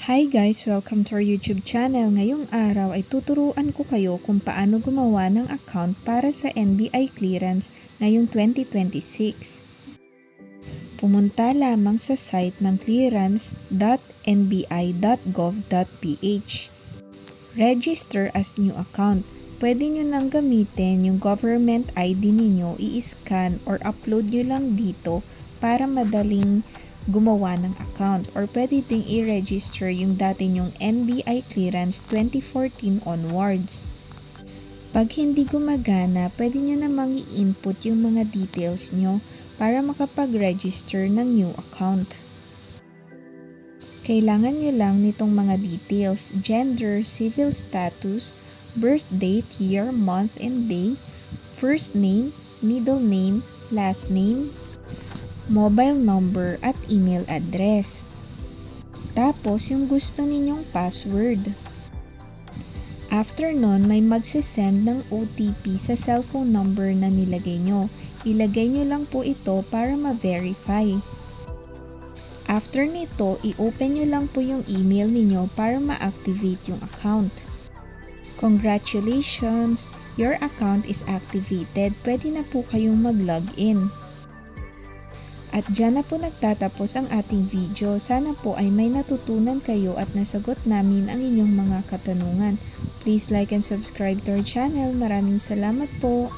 Hi guys! Welcome to our YouTube channel. Ngayong araw ay tuturuan ko kayo kung paano gumawa ng account para sa NBI clearance ngayong 2026. Pumunta lamang sa site ng clearance.nbi.gov.ph. Register as new account. Pwede nyo nang gamitin yung government ID ninyo, i-scan or upload nyo lang dito para madaling gumawa ng account, or pwede ding i-register yung dati nyong NBI clearance 2014 onwards. Pag hindi gumagana, pwede nyo namang i-input yung mga details nyo para makapag-register ng new account. Kailangan nyo lang nitong mga details: gender, civil status, birth date, year, month, and day, first name, middle name, last name, mobile number at email address. Tapos yung gusto ninyong password. After nun, may magsisend ng OTP sa cellphone number na nilagay nyo. Ilagay nyo lang po ito para ma-verify. After nito, i-open nyo lang po yung email ninyo para ma-activate yung account. Congratulations! Your account is activated. Pwede na po kayong mag-login. At dyan na po nagtatapos ang ating video. Sana po ay may natutunan kayo at nasagot namin ang inyong mga katanungan. Please like and subscribe to our channel. Maraming salamat po!